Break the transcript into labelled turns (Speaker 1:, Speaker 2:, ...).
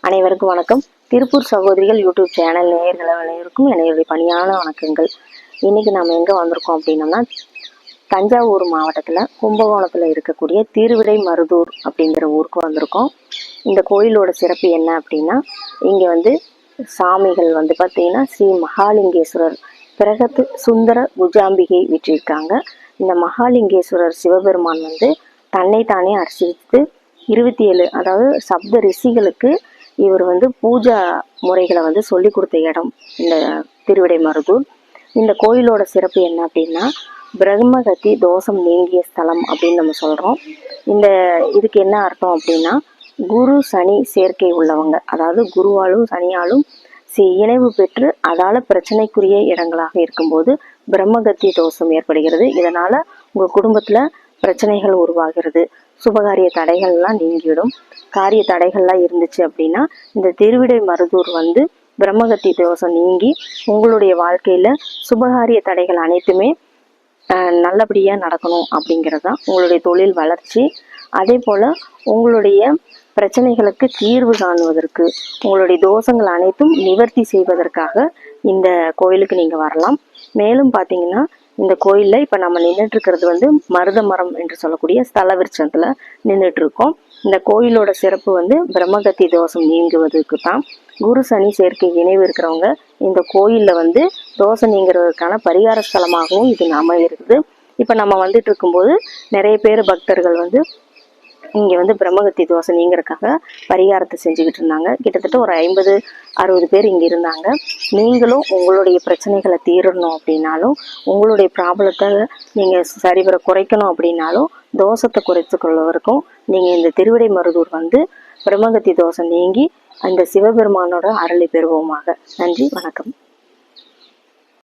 Speaker 1: அனைவருக்கும் வணக்கம். திருப்பூர் சகோதரிகள் யூடியூப் சேனல் நேயர்கள் அனைவருக்கும் என்னுடைய பணியான வணக்கங்கள். இன்னைக்கு நம்ம எங்கே வந்திருக்கோம் அப்படின்னோம்னா, தஞ்சாவூர் மாவட்டத்தில் கும்பகோணத்தில் இருக்கக்கூடிய திருவிடை மருதூர் அப்படிங்கிற ஊருக்கு வந்திருக்கோம். இந்த கோயிலோட சிறப்பு என்ன அப்படின்னா, இங்கே சாமிகள் பார்த்தீங்கன்னா ஸ்ரீ மகாலிங்கேஸ்வரர், பிரகத்து சுந்தர குஜாம்பிகை விற்றிருக்காங்க. இந்த மகாலிங்கேஸ்வரர் சிவபெருமான் தன்னைத்தானே அர்ச்சித்து 27 அதாவது சப்த ரிஷிகளுக்கு இவர் பூஜா முறைகளை சொல்லி கொடுத்த இடம் இந்த திருவிடை மருதூர். இந்த கோயிலோட சிறப்பு என்ன அப்படின்னா, பிரம்மகத்தி தோஷம் நீங்கிய ஸ்தலம் அப்படின்னு நம்ம சொல்கிறோம். இதுக்கு என்ன அர்த்தம் அப்படின்னா, குரு சனி சேர்க்கை உள்ளவங்க, அதாவது குருவாலும் சனியாலும் இணைவு பெற்று அதால பிரச்சனைக்குரிய இடங்களாக இருக்கும்போது பிரம்மகத்தி தோஷம் ஏற்படுகிறது. இதனால உங்க குடும்பத்துல பிரச்சனைகள் உருவாகிறது, சுபகாரிய தடைகள்லாம் நீங்கிவிடும். காரிய தடைகள்லாம் இருந்துச்சு அப்படின்னா இந்த திருவிடை மருதூர் பிரம்மகத்தி தோஷம் நீங்கி உங்களுடைய வாழ்க்கையில சுபகாரிய தடைகள் அனைத்துமே நல்லபடியா நடக்கணும் அப்படிங்கிறதான் உங்களுடைய தொழில் வளர்ச்சி. அதே போல உங்களுடைய பிரச்சனைகளுக்கு தீர்வு காணுவதற்கு, உங்களுடைய தோஷங்கள் அனைத்தும் நிவர்த்தி செய்வதற்காக இந்த கோயிலுக்கு நீங்க வரலாம். மேலும் பாத்தீங்கன்னா, இந்த கோயில்ல இப்ப நம்ம நின்றுட்டு இருக்கிறது மருத மரம் என்று சொல்லக்கூடிய ஸ்தல விருட்சத்துல நின்றுட்டு இருக்கோம். இந்த கோயிலோட சிறப்பு பிரம்மகத்தி தோஷம் நீங்குவதற்கு தான். குரு சனி சேர்க்கை இணைவு இருக்கிறவங்க இந்த கோயில்ல தோஷம் நீங்கிறதுக்கான பரிகார ஸ்தலமாகவும் இது அமைகிறது. இப்ப நம்ம வந்துட்டு இருக்கும்போது நிறைய பேர் பக்தர்கள் இங்க பிரம்மகத்தி தோஷம் நீங்கிறதுக்காக பரிகாரத்தை செஞ்சுக்கிட்டு இருந்தாங்க. கிட்டத்தட்ட ஒரு 50-60 பேர் இங்க இருந்தாங்க. நீங்களும் உங்களுடைய பிரச்சனைகளை தீரணும் அப்படின்னாலும், உங்களுடைய ப்ராப்ளத்தை நீங்க சரிவர குறைக்கணும் அப்படின்னாலும், தோஷத்தை குறைத்து கொள்வதற்கும் நீங்க இந்த திருவிடை மருதூர் பிரம்மகத்தி தோஷம் நீங்கி அந்த சிவபெருமானோட அருளை பெறுவோமாக. நன்றி, வணக்கம்.